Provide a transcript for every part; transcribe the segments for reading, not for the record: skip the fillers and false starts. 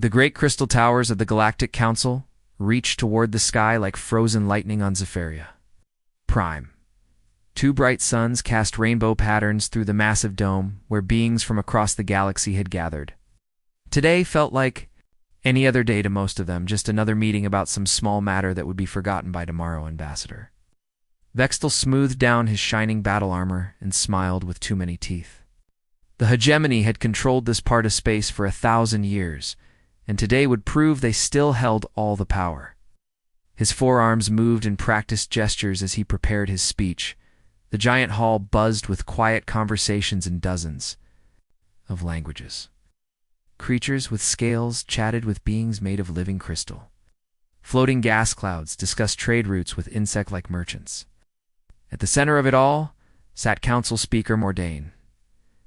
The great crystal towers of the Galactic Council reached toward the sky like frozen lightning on Zephyria. Prime. Two bright suns cast rainbow patterns through the massive dome where beings from across the galaxy had gathered. Today felt like any other day to most of them, just another meeting about some small matter that would be forgotten by tomorrow, Ambassador. Vextel smoothed down his shining battle armor and smiled with too many teeth. The hegemony had controlled this part of space for 1,000 years, and today would prove they still held all the power. His forearms moved in practiced gestures as he prepared his speech. The giant hall buzzed with quiet conversations in dozens of languages. Creatures with scales chatted with beings made of living crystal. Floating gas clouds discussed trade routes with insect-like merchants. At the center of it all sat Council Speaker Mordain,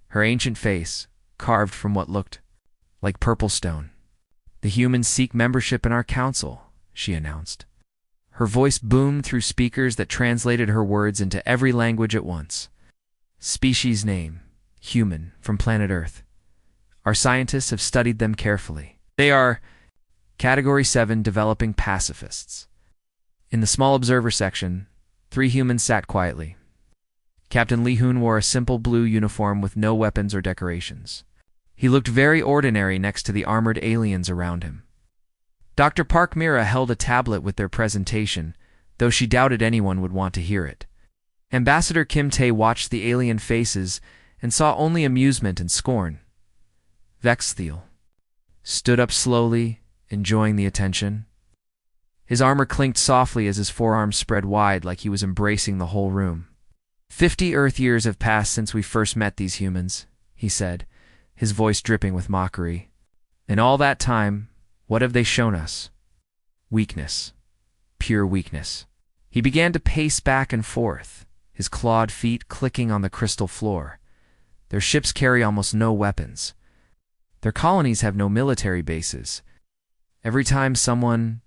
her ancient face carved from what looked like purple stone. "The humans seek membership in our council," she announced. Her voice boomed through speakers that translated her words into every language at once. "Species name, human, from planet Earth. Our scientists have studied them carefully. They are Category 7 developing pacifists." In the small observer section, 3 humans sat quietly. Captain Li-Hun wore a simple blue uniform with no weapons or decorations. He looked very ordinary next to the armored aliens around him. Dr. Park Mira held a tablet with their presentation, though she doubted anyone would want to hear it. Ambassador Kim Tae watched the alien faces and saw only amusement and scorn. Vextel stood up slowly, enjoying the attention. His armor clinked softly as his forearms spread wide like he was embracing the whole room. 50 Earth years have passed since we first met these humans, he said, his voice dripping with mockery. In all that time, what have they shown us? Weakness. Pure weakness. He began to pace back and forth, his clawed feet clicking on the crystal floor. Their ships carry almost no weapons. Their colonies have no military bases. Every time someone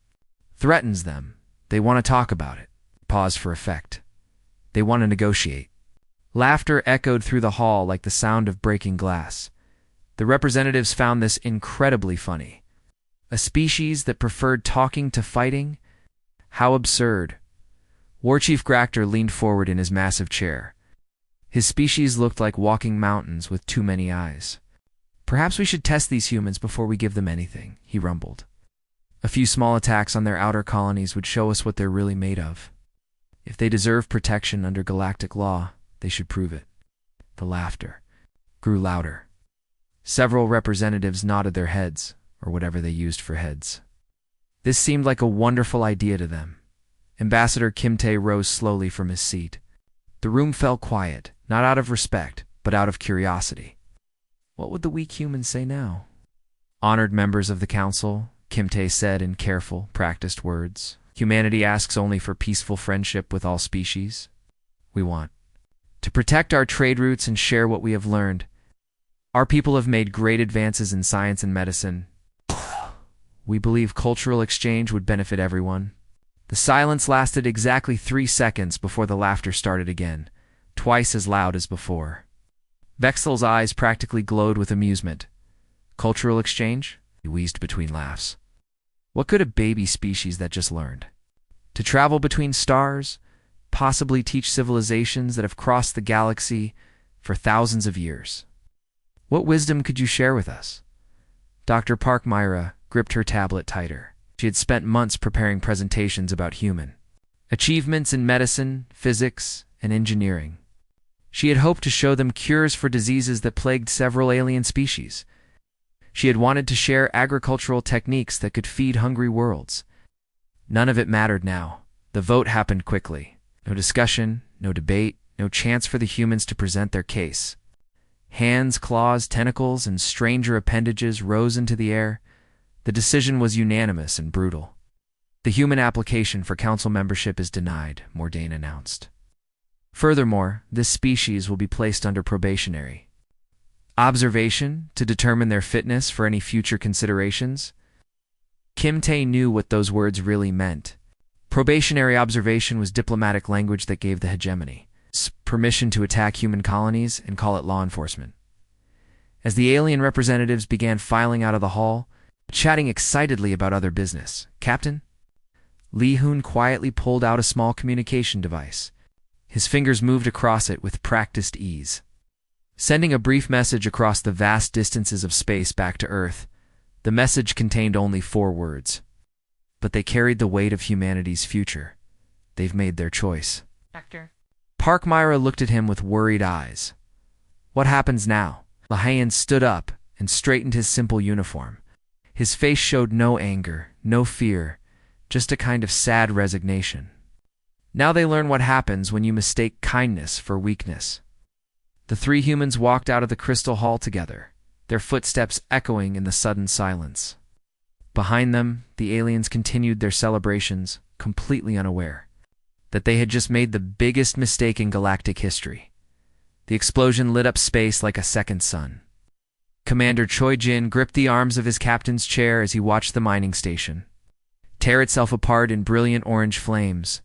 threatens them, they want to talk about it. Pause for effect. They want to negotiate. Laughter echoed through the hall like the sound of breaking glass. The representatives found this incredibly funny. A species that preferred talking to fighting? How absurd. War Chief Gractor leaned forward in his massive chair. His species looked like walking mountains with too many eyes. "Perhaps we should test these humans before we give them anything," he rumbled. "A few small attacks on their outer colonies would show us what they're really made of. If they deserve protection under galactic law, they should prove it." The laughter grew louder. Several representatives nodded their heads, or whatever they used for heads. This seemed like a wonderful idea to them. Ambassador Kim Tae rose slowly from his seat. The room fell quiet, not out of respect, but out of curiosity. What would the weak humans say now? "Honored members of the council," Kim Tae said in careful, practiced words, "humanity asks only for peaceful friendship with all species. We want to protect our trade routes and share what we have learned. Our people have made great advances in science and medicine. We believe cultural exchange would benefit everyone." The silence lasted exactly 3 seconds before the laughter started again, twice as loud as before. Vextel's eyes practically glowed with amusement. "Cultural exchange?" he wheezed between laughs. "What could a baby species that just learned? To travel between stars, possibly teach civilizations that have crossed the galaxy for thousands of years. What wisdom could you share with us?" Dr. Park Myra gripped her tablet tighter. She had spent months preparing presentations about human achievements in medicine, physics, and engineering. She had hoped to show them cures for diseases that plagued several alien species. She had wanted to share agricultural techniques that could feed hungry worlds. None of it mattered now. The vote happened quickly. No discussion, no debate, no chance for the humans to present their case. Hands, claws, tentacles, and stranger appendages rose into the air. The decision was unanimous and brutal. "The human application for council membership is denied," Mordain announced. "Furthermore, this species will be placed under probationary observation to determine their fitness for any future considerations." Kim Tae knew what those words really meant. Probationary observation was diplomatic language that gave the hegemony permission to attack human colonies and call it law enforcement. As the alien representatives began filing out of the hall, chatting excitedly about other business. Captain? Li Hun quietly pulled out a small communication device. His fingers moved across it with practiced ease, sending a brief message across the vast distances of space back to Earth. The message contained only 4 words, but they carried the weight of humanity's future. They've made their choice. Doctor. Park Myra looked at him with worried eyes. What happens now? Lahayan stood up and straightened his simple uniform. His face showed no anger, no fear, just a kind of sad resignation. Now they learn what happens when you mistake kindness for weakness. The 3 humans walked out of the crystal hall together, their footsteps echoing in the sudden silence. Behind them, the aliens continued their celebrations, completely unaware that they had just made the biggest mistake in galactic history. The explosion lit up space like a second sun. Commander Choi Jin gripped the arms of his captain's chair as he watched the mining station tear itself apart in brilliant orange flames.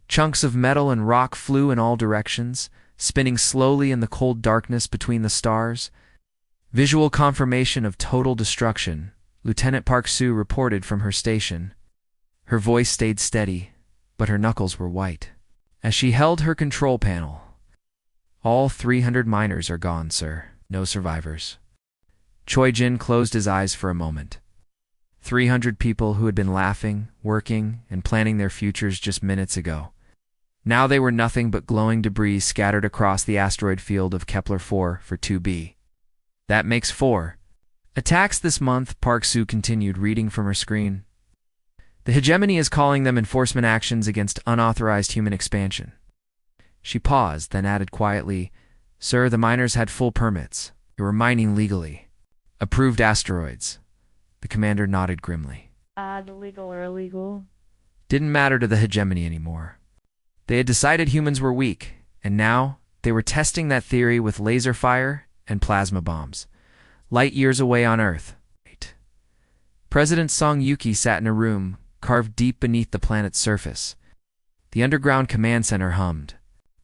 Chunks of metal and rock flew in all directions, spinning slowly in the cold darkness between the stars. Visual confirmation of total destruction, Lieutenant Park Soo reported from her station. Her voice stayed steady, but her knuckles were white as she held her control panel. All 300 miners are gone, sir. No survivors. Choi Jin closed his eyes for a moment. 300 people who had been laughing, working, and planning their futures just minutes ago. Now they were nothing but glowing debris scattered across the asteroid field of Kepler-4 for 2b. That makes 4. Attacks this month, Park Soo continued, reading from her screen. The hegemony is calling them enforcement actions against unauthorized human expansion. She paused, then added quietly, Sir, the miners had full permits. They were mining legally. Approved asteroids. The commander nodded grimly. The legal or illegal? Didn't matter to the hegemony anymore. They had decided humans were weak, and now they were testing that theory with laser fire and plasma bombs, light years away on Earth. President Song Yuki sat in a room carved deep beneath the planet's surface. The underground command center hummed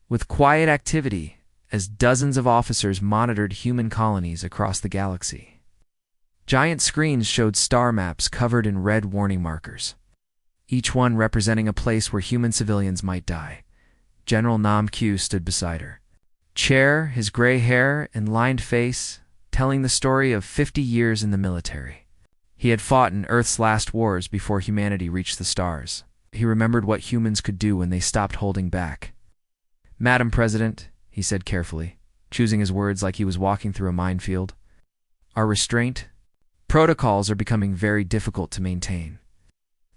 with quiet activity as dozens of officers monitored human colonies across the galaxy. Giant screens showed star maps covered in red warning markers, each one representing a place where human civilians might die. General Nam Q stood beside her, chair, his gray hair and lined face telling the story of 50 years in the military. He had fought in Earth's last wars before humanity reached the stars. He remembered what humans could do when they stopped holding back. Madam President, he said carefully, choosing his words like he was walking through a minefield, our restraint protocols are becoming very difficult to maintain.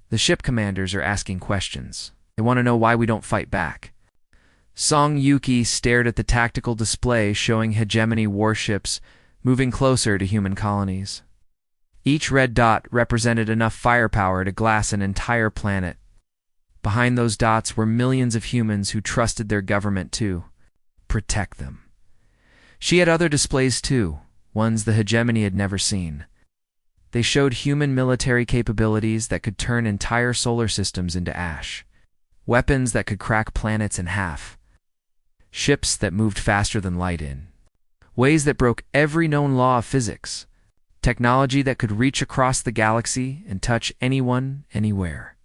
The ship commanders are asking questions. They want to know why we don't fight back. Song Yuki stared at the tactical display showing hegemony warships moving closer to human colonies. Each red dot represented enough firepower to glass an entire planet. Behind those dots were millions of humans who trusted their government to protect them. She had other displays too, ones the hegemony had never seen. They showed human military capabilities that could turn entire solar systems into ash, weapons that could crack planets in half, ships that moved faster than light in ways that broke every known law of physics, technology that could reach across the galaxy and touch anyone, anywhere.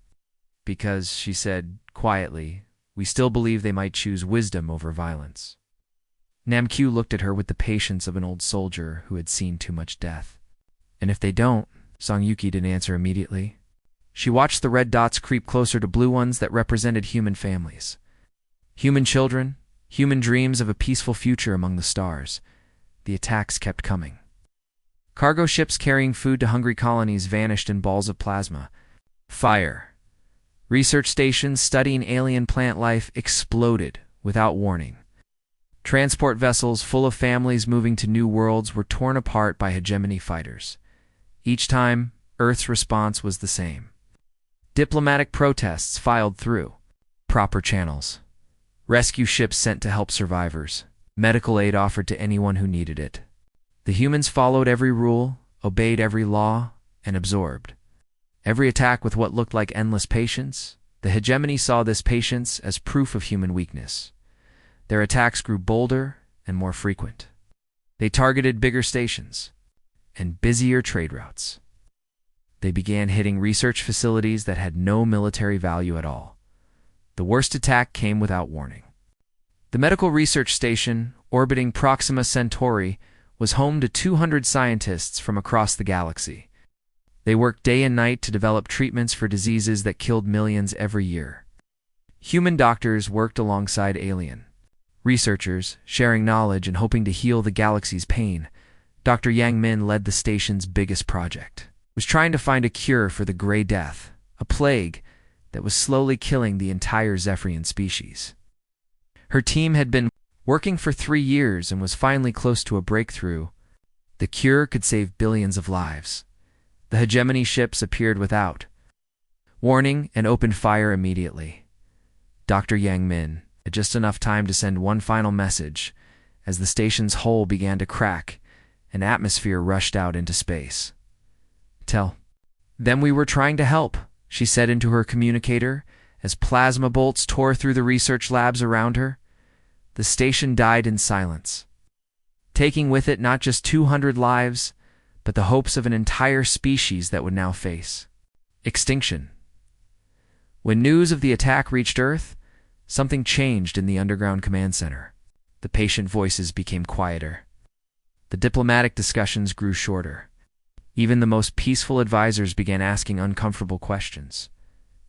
Because, she said quietly, we still believe they might choose wisdom over violence. Namq looked at her with the patience of an old soldier who had seen too much death. And if they don't, Song Yuki didn't answer immediately. She watched the red dots creep closer to blue ones that represented human families. Human children, human dreams of a peaceful future among the stars. The attacks kept coming. Cargo ships carrying food to hungry colonies vanished in balls of plasma. Fire. Research stations studying alien plant life exploded without warning. Transport vessels full of families moving to new worlds were torn apart by hegemony fighters. Each time, Earth's response was the same. Diplomatic protests filed through proper channels. Rescue ships sent to help survivors. Medical aid offered to anyone who needed it. The humans followed every rule, obeyed every law, and absorbed every attack with what looked like endless patience. The hegemony saw this patience as proof of human weakness. Their attacks grew bolder and more frequent. They targeted bigger stations and busier trade routes. They began hitting research facilities that had no military value at all. The worst attack came without warning. The medical research station, orbiting Proxima Centauri, was home to 200 scientists from across the galaxy. They worked day and night to develop treatments for diseases that killed millions every year. Human doctors worked alongside alien researchers, sharing knowledge and hoping to heal the galaxy's pain. Dr. Yang Min led the station's biggest project. He was trying to find a cure for the Gray Death, a plague that was slowly killing the entire Zephyrian species. Her team had been working for 3 years and was finally close to a breakthrough. The cure could save billions of lives. The hegemony ships appeared without warning and opened fire immediately. Dr. Yang Min had just enough time to send one final message as the station's hull began to crack and atmosphere rushed out into space. "Tell them we were trying to help," she said into her communicator as plasma bolts tore through the research labs around her. The station died in silence, taking with it not just 200 lives, but the hopes of an entire species that would now face extinction. When news of the attack reached Earth, something changed in the underground command center. The patient voices became quieter. The diplomatic discussions grew shorter. Even the most peaceful advisors began asking uncomfortable questions.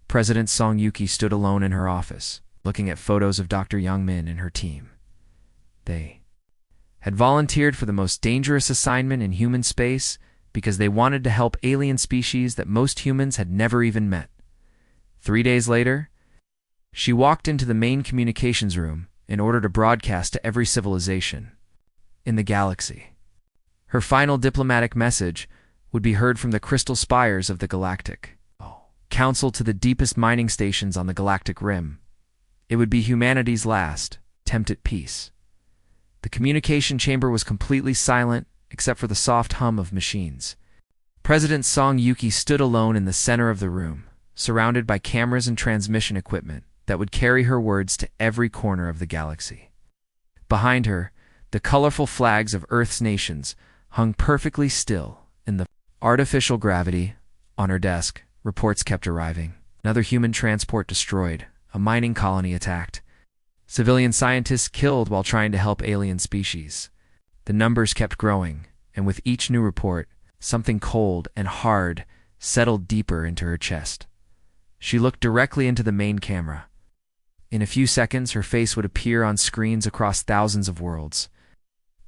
President Song Yuki stood alone in her office, looking at photos of Dr. Yang Min and her team. They had volunteered for the most dangerous assignment in human space because they wanted to help alien species that most humans had never even met. 3 days later, she walked into the main communications room in order to broadcast to every civilization in the galaxy. Her final diplomatic message would be heard from the crystal spires of the Galactic Council to the deepest mining stations on the galactic rim. It would be humanity's last attempt at peace. The communication chamber was completely silent except for the soft hum of machines. President Song Yuki stood alone in the center of the room, surrounded by cameras and transmission equipment that would carry her words to every corner of the galaxy. Behind her, the colorful flags of Earth's nations hung perfectly still in the artificial gravity. On her desk, reports kept arriving. Another human transport destroyed, a mining colony attacked, civilian scientists killed while trying to help alien species. The numbers kept growing, and with each new report, something cold and hard settled deeper into her chest. She looked directly into the main camera. In a few seconds, her face would appear on screens across thousands of worlds.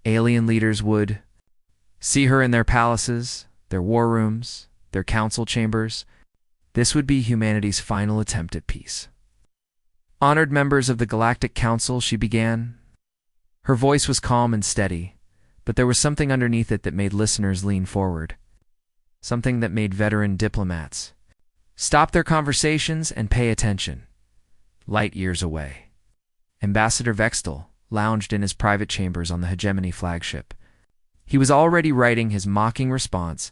Alien leaders would see her in their palaces, their war rooms, their council chambers. This would be humanity's final attempt at peace. "Honored members of the Galactic Council," she began. Her voice was calm and steady, but there was something underneath it that made listeners lean forward. Something that made veteran diplomats stop their conversations and pay attention. Light years away, Ambassador Vextel lounged in his private chambers on the Hegemony flagship. He was already writing his mocking response,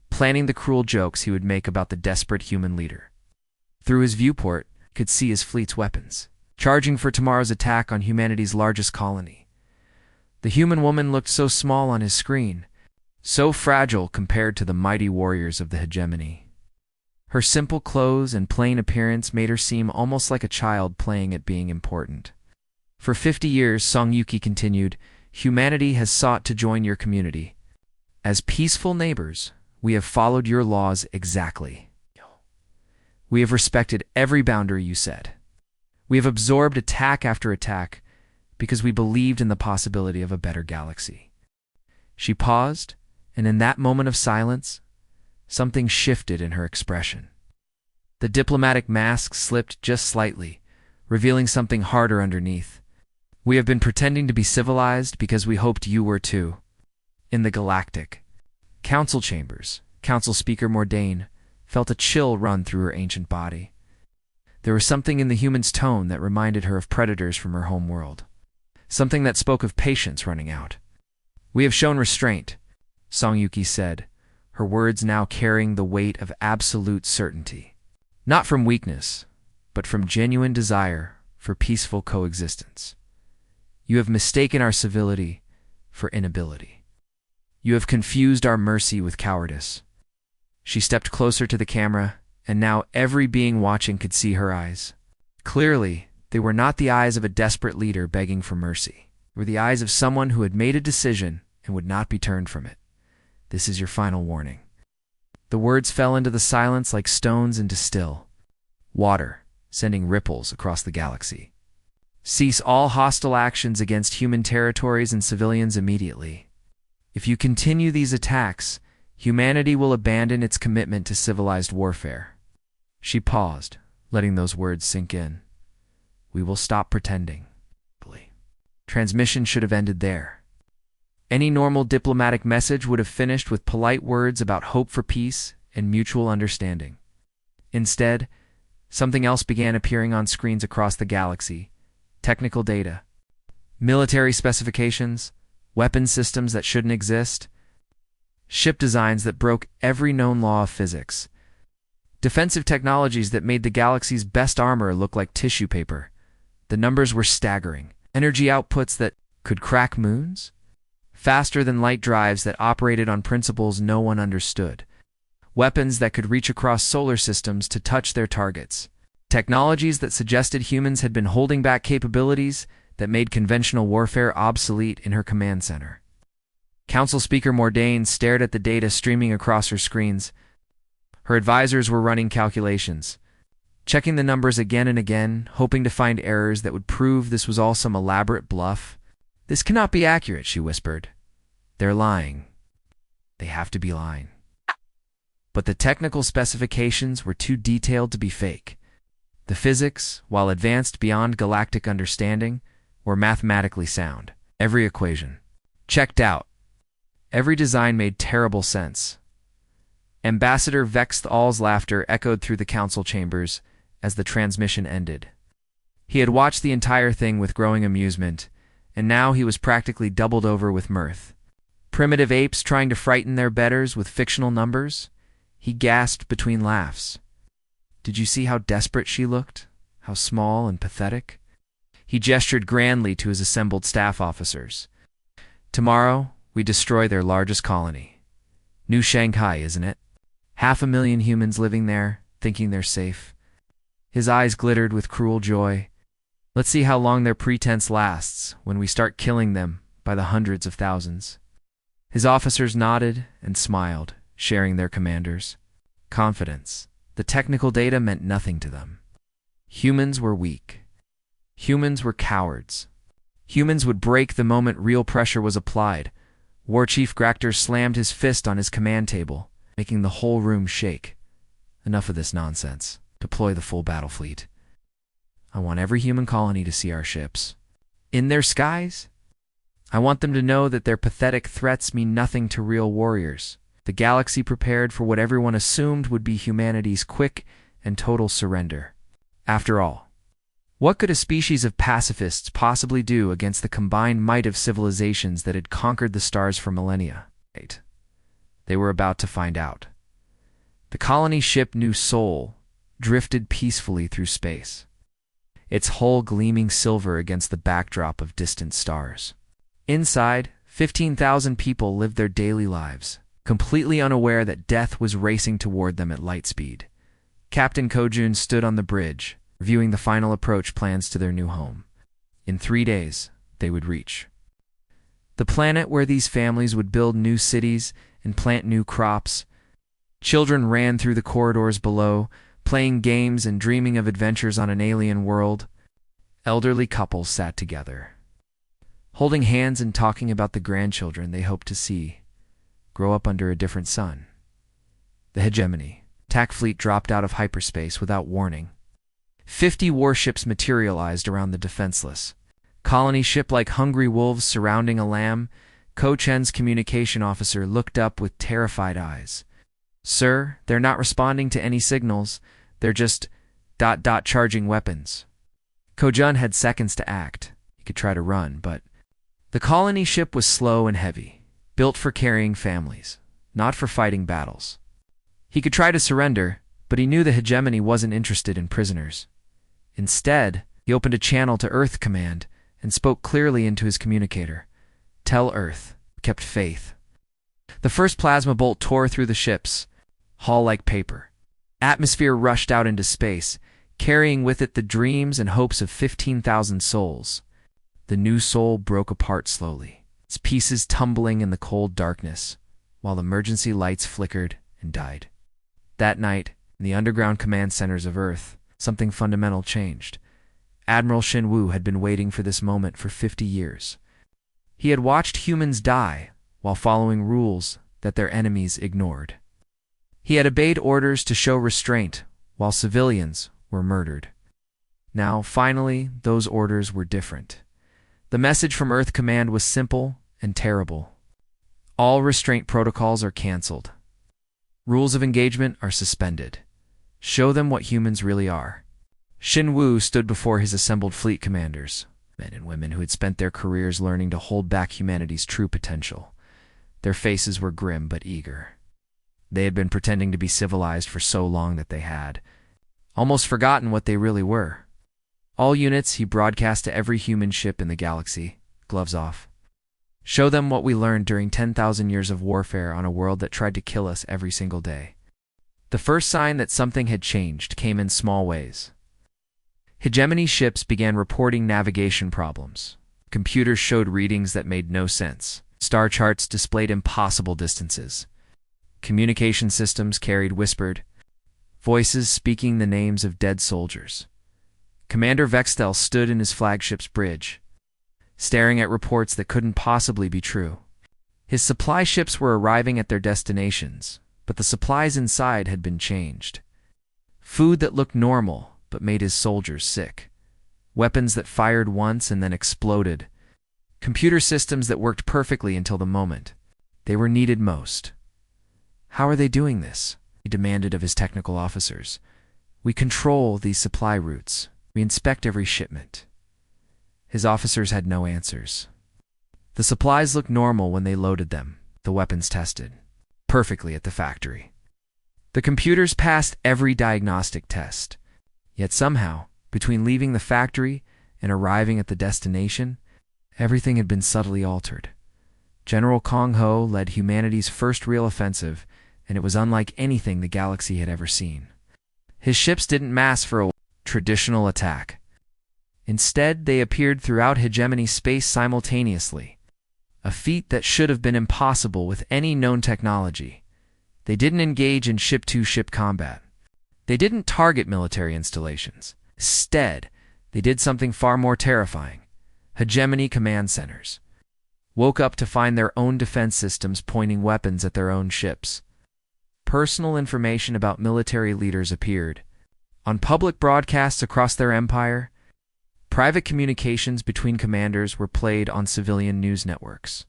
planning the cruel jokes he would make about the desperate human leader. Through his viewport, he could see his fleet's weapons, charging for tomorrow's attack on humanity's largest colony. The human woman looked so small on his screen, so fragile compared to the mighty warriors of the Hegemony. Her simple clothes and plain appearance made her seem almost like a child playing at being important. "For 50 years, Song Yuki continued, humanity has sought to join your community. As peaceful neighbors, we have followed your laws exactly. We have respected every boundary you set. We have absorbed attack after attack because we believed in the possibility of a better galaxy." She paused, and in that moment of silence, something shifted in her expression. The diplomatic mask slipped just slightly, revealing something harder underneath. "We have been pretending to be civilized because we hoped you were too." In the Galactic Council chambers, Council Speaker Mordain felt a chill run through her ancient body. There was something in the human's tone that reminded her of predators from her home world. Something that spoke of patience running out. "We have shown restraint," Song Yuki said, her words now carrying the weight of absolute certainty. "Not from weakness, but from genuine desire for peaceful coexistence. You have mistaken our civility for inability. You have confused our mercy with cowardice. She stepped closer to the camera, and now every being watching could see her eyes. Clearly, they were not the eyes of a desperate leader begging for mercy. They were the eyes of someone who had made a decision and would not be turned from it. This is your final warning. The words fell into the silence like stones into still water, sending ripples across the galaxy. Cease all hostile actions against human territories and civilians immediately. If you continue these attacks, humanity will abandon its commitment to civilized warfare. She paused, letting those words sink in. We will stop pretending. Transmission should have ended there. Any normal diplomatic message would have finished with polite words about hope for peace and mutual understanding. Instead, something else began appearing on screens across the galaxy. Technical data, military specifications, weapon systems that shouldn't exist, ship designs that broke every known law of physics, defensive technologies that made the galaxy's best armor look like tissue paper. The numbers were staggering. Energy outputs that could crack moons, faster than light drives that operated on principles no one understood, weapons that could reach across solar systems to touch their targets, technologies that suggested humans had been holding back capabilities that made conventional warfare obsolete in her command center. Council Speaker Mordain stared at the data streaming across her screens. Her advisors were running calculations, checking the numbers again and again, hoping to find errors that would prove this was all some elaborate bluff. This cannot be accurate, she whispered. They're lying. They have to be lying. But the technical specifications were too detailed to be fake. The physics, while advanced beyond galactic understanding, were mathematically sound. Every equation checked out. Every design made terrible sense. Ambassador Vexthal's laughter echoed through the council chambers as the transmission ended. He had watched the entire thing with growing amusement, and now he was practically doubled over with mirth. Primitive apes trying to frighten their betters with fictional numbers? He gasped between laughs. Did you see how desperate she looked? How small and pathetic? He gestured grandly to his assembled staff officers. Tomorrow, we destroy their largest colony. New Shanghai, isn't it? 500,000 humans living there, thinking they're safe. His eyes glittered with cruel joy. Let's see how long their pretense lasts when we start killing them by the hundreds of thousands. His officers nodded and smiled, sharing their commanders' confidence. The technical data meant nothing to them. Humans were weak. Humans were cowards. Humans would break the moment real pressure was applied. War Chief Gractor slammed his fist on his command table, making the whole room shake. Enough of this nonsense. Deploy the full battle fleet. I want every human colony to see our ships. In their skies? I want them to know that their pathetic threats mean nothing to real warriors. The galaxy prepared for what everyone assumed would be humanity's quick and total surrender. After all, what could a species of pacifists possibly do against the combined might of civilizations that had conquered the stars for millennia? They were about to find out. The colony ship New Sol drifted peacefully through space, its hull gleaming silver against the backdrop of distant stars. Inside, 15,000 people lived their daily lives, completely unaware that death was racing toward them at light speed. Captain Kojun stood on the bridge, reviewing the final approach plans to their new home. In 3 days, they would reach the planet where these families would build new cities and plant new crops. Children ran through the corridors below, playing games and dreaming of adventures on an alien world. Elderly couples sat together, holding hands and talking about the grandchildren they hoped to see grow up under a different sun. The hegemony attack fleet dropped out of hyperspace without warning. 50 warships materialized around the defenseless. Colony ship like hungry wolves surrounding a lamb. Ko Chen's communication officer looked up with terrified eyes. Sir, they're not responding to any signals. They're just ... charging weapons. Ko Jun had seconds to act. He could try to run, but the colony ship was slow and heavy, built for carrying families, not for fighting battles. He could try to surrender, but he knew the hegemony wasn't interested in prisoners. Instead, he opened a channel to Earth Command and spoke clearly into his communicator. Tell Earth, kept faith. The first plasma bolt tore through the ships. hull like paper. Atmosphere rushed out into space, carrying with it the dreams and hopes of 15,000 souls. The new soul broke apart slowly, its pieces tumbling in the cold darkness, while emergency lights flickered and died. That night, in the underground command centers of Earth, something fundamental changed. Admiral Shinwu had been waiting for this moment for 50 years. He had watched humans die while following rules that their enemies ignored. He had obeyed orders to show restraint while civilians were murdered. Now, finally, those orders were different. The message from Earth Command was simple and terrible. All restraint protocols are canceled. Rules of engagement are suspended. Show them what humans really are. Shinwu stood before his assembled fleet commanders, men and women who had spent their careers learning to hold back humanity's true potential. Their faces were grim but eager. They had been pretending to be civilized for so long that they had almost forgotten what they really were. All units, he broadcast to every human ship in the galaxy, gloves off. Show them what we learned during 10,000 years of warfare on a world that tried to kill us every single day. The first sign that something had changed came in small ways. Hegemony ships began reporting navigation problems. Computers showed readings that made no sense. Star charts displayed impossible distances. Communication systems carried whispered voices speaking the names of dead soldiers. Commander Vextel stood in his flagship's bridge, staring at reports that couldn't possibly be true. His supply ships were arriving at their destinations, but the supplies inside had been changed. Food that looked normal but made his soldiers sick. Weapons that fired once and then exploded. Computer systems that worked perfectly until the moment they were needed most. How are they doing this? He demanded of his technical officers. We control these supply routes. We inspect every shipment. His officers had no answers. The supplies looked normal when they loaded them, the weapons tested perfectly at the factory. The computers passed every diagnostic test. Yet somehow, between leaving the factory and arriving at the destination, everything had been subtly altered. General Kong Ho led humanity's first real offensive, and it was unlike anything the galaxy had ever seen. His ships didn't mass for a traditional attack. Instead, they appeared throughout hegemony space simultaneously, a feat that should have been impossible with any known technology. They didn't engage in ship-to-ship combat. They didn't target military installations. Instead, they did something far more terrifying. Hegemony command centers woke up to find their own defense systems pointing weapons at their own ships. Personal information about military leaders appeared. On public broadcasts across their empire, private communications between commanders were played on civilian news networks.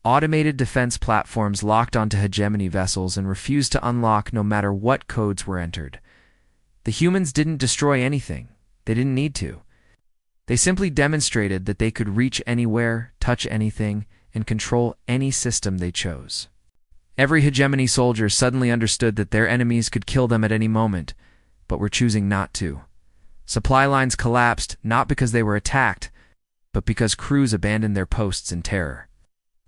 Automated defense platforms locked onto hegemony vessels and refused to unlock no matter what codes were entered. The humans didn't destroy anything. They didn't need to. They simply demonstrated that they could reach anywhere, touch anything, and control any system they chose. Every hegemony soldier suddenly understood that their enemies could kill them at any moment, but were choosing not to. Supply lines collapsed not because they were attacked, but because crews abandoned their posts in terror.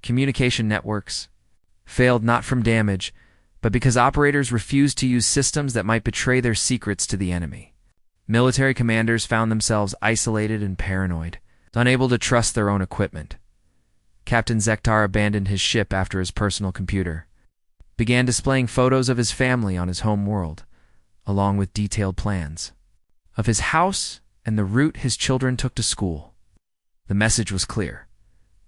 Communication networks failed not from damage, but because operators refused to use systems that might betray their secrets to the enemy. Military commanders found themselves isolated and paranoid, unable to trust their own equipment. Captain Zektar abandoned his ship after his personal computer, began displaying photos of his family on his home world, along with detailed plans of his house and the route his children took to school. The message was clear.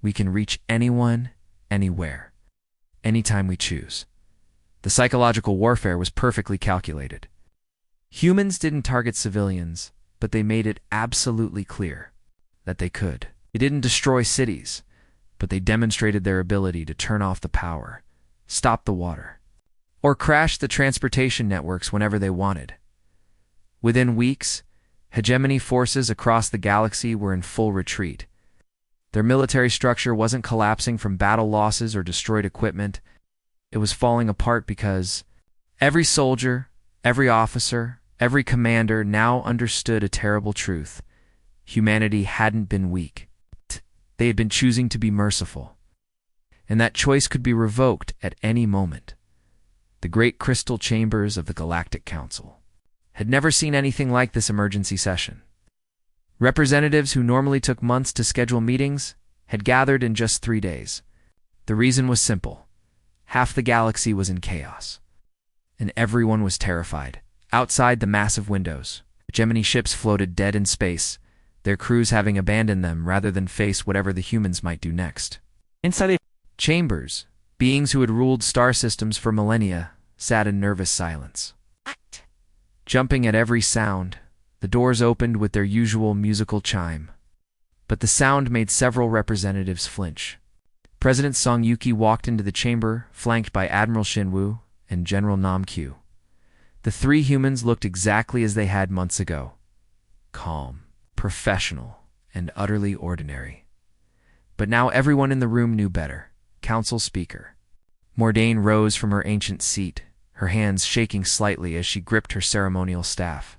We can reach anyone, anywhere, anytime we choose. The psychological warfare was perfectly calculated. Humans didn't target civilians, but they made it absolutely clear that they could. They didn't destroy cities, but they demonstrated their ability to turn off the power, stop the water, or crash the transportation networks whenever they wanted. Within weeks, hegemony forces across the galaxy were in full retreat. Their military structure wasn't collapsing from battle losses or destroyed equipment. It was falling apart because every soldier, every officer, every commander now understood a terrible truth. Humanity hadn't been weak. They had been choosing to be merciful. And that choice could be revoked at any moment. the great crystal chambers of the Galactic Council, had never seen anything like this emergency session. Representatives who normally took months to schedule meetings had gathered in just 3 days. The reason was simple. Half the galaxy was in chaos, and everyone was terrified. Outside the massive windows, Gemini ships floated dead in space, their crews having abandoned them rather than face whatever the humans might do next. Inside the chambers, beings who had ruled star systems for millennia sat in nervous silence. Jumping at every sound, the doors opened with their usual musical chime. But the sound made several representatives flinch. President Song Yuki walked into the chamber, flanked by Admiral Shinwoo and General Nam Q. The 3 humans looked exactly as they had months ago. Calm, professional, and utterly ordinary. But now everyone in the room knew better. Council Speaker Mordain rose from her ancient seat, her hands shaking slightly as she gripped her ceremonial staff.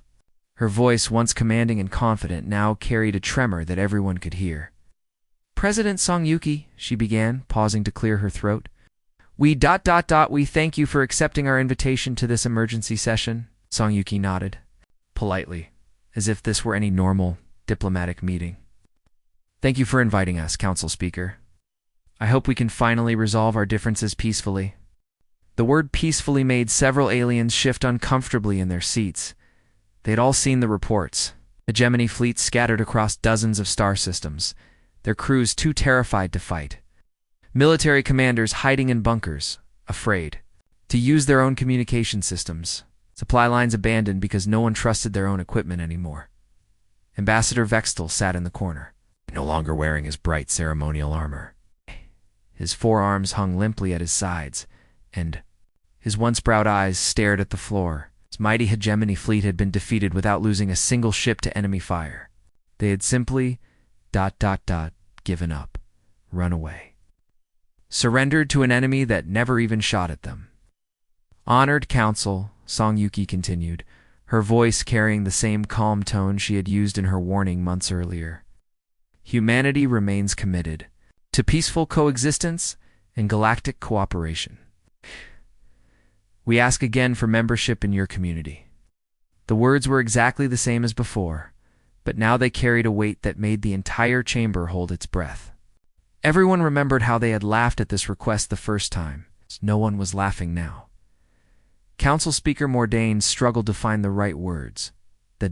Her voice, once commanding and confident, now carried a tremor that everyone could hear. President Song Yuki, she began, pausing to clear her throat. We thank you for accepting our invitation to this emergency session. Song Yuki nodded, politely, as if this were any normal diplomatic meeting. Thank you for inviting us, Council Speaker. I hope we can finally resolve our differences peacefully. The word peacefully made several aliens shift uncomfortably in their seats. They had all seen the reports. The Gemini fleet scattered across dozens of star systems, their crews too terrified to fight. Military commanders hiding in bunkers, afraid to use their own communication systems. Supply lines abandoned because no one trusted their own equipment anymore. Ambassador Vextel sat in the corner, no longer wearing his bright ceremonial armor. His forearms hung limply at his sides, and his once-proud eyes stared at the floor. His mighty hegemony fleet had been defeated without losing a single ship to enemy fire. They had simply given up, run away, surrendered to an enemy that never even shot at them. Honored Council, Song Yuki continued, her voice carrying the same calm tone she had used in her warning months earlier. Humanity remains committed to peaceful coexistence and galactic cooperation. We ask again for membership in your community. The words were exactly the same as before, but now they carried a weight that made the entire chamber hold its breath. Everyone remembered how they had laughed at this request the first time. No one was laughing now. Council Speaker Mordain struggled to find the right words. The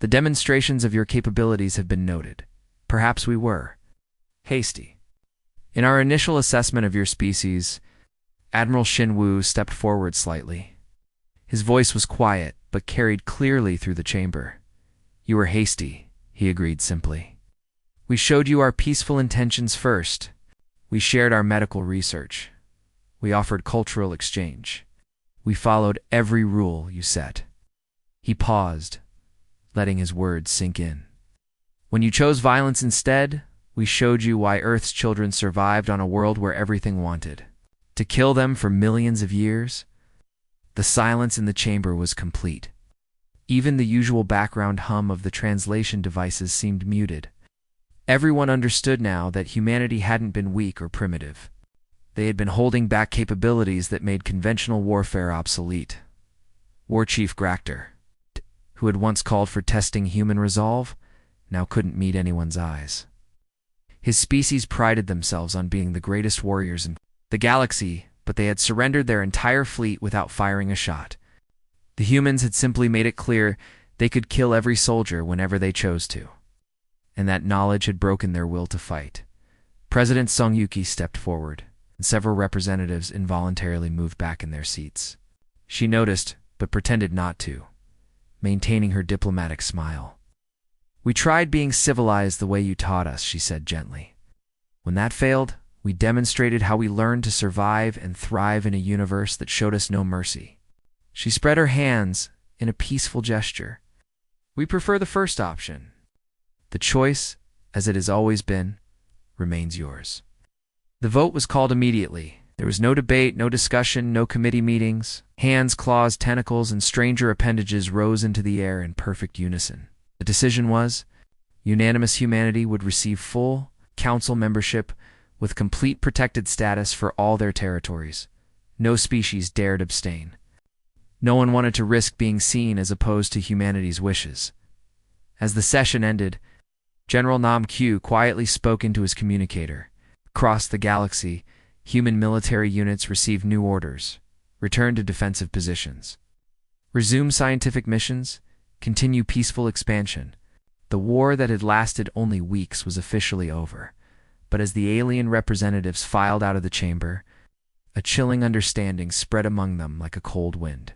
demonstrations of your capabilities have been noted. Perhaps we were hasty. In our initial assessment of your species, Admiral Shinwoo stepped forward slightly. His voice was quiet, but carried clearly through the chamber. You were hasty, he agreed simply. We showed you our peaceful intentions first. We shared our medical research. We offered cultural exchange. We followed every rule you set. He paused, letting his words sink in. When you chose violence instead, we showed you why Earth's children survived on a world where everything wanted to kill them for millions of years. The silence in the chamber was complete. Even the usual background hum of the translation devices seemed muted. Everyone understood now that humanity hadn't been weak or primitive. They had been holding back capabilities that made conventional warfare obsolete. War Chief Gractor, who had once called for testing human resolve, now couldn't meet anyone's eyes. His species prided themselves on being the greatest warriors in the galaxy, but they had surrendered their entire fleet without firing a shot. The humans had simply made it clear they could kill every soldier whenever they chose to, and that knowledge had broken their will to fight. President Song Yuki stepped forward, and several representatives involuntarily moved back in their seats. She noticed, but pretended not to, maintaining her diplomatic smile. We tried being civilized the way you taught us, she said gently. When that failed, we demonstrated how we learned to survive and thrive in a universe that showed us no mercy. She spread her hands in a peaceful gesture. We prefer the first option. The choice, as it has always been, remains yours. The vote was called immediately. There was no debate, no discussion, no committee meetings. Hands, claws, tentacles, and stranger appendages rose into the air in perfect unison. The decision was, unanimous humanity would receive full council membership with complete protected status for all their territories, no species dared abstain. No one wanted to risk being seen as opposed to humanity's wishes. As the session ended, General Nam Q quietly spoke into his communicator. Across the galaxy, human military units received new orders. Return to defensive positions. Resume scientific missions. Continue peaceful expansion. The war that had lasted only weeks was officially over. But as the alien representatives filed out of the chamber, a chilling understanding spread among them like a cold wind.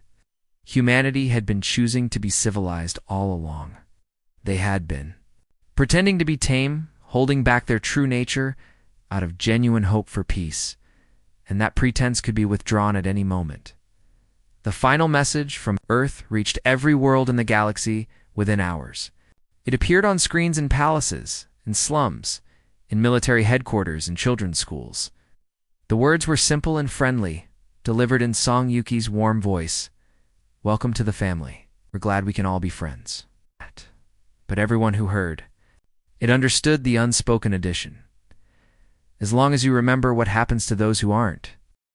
Humanity had been choosing to be civilized all along. They had been pretending to be tame, holding back their true nature out of genuine hope for peace, and that pretense could be withdrawn at any moment. The final message from Earth reached every world in the galaxy within hours. It appeared on screens in palaces, in slums, in military headquarters and children's schools. The words were simple and friendly, delivered in Song Yuki's warm voice. Welcome to the family. We're glad we can all be friends. But everyone who heard it understood the unspoken addition. As long as you remember what happens to those who aren't,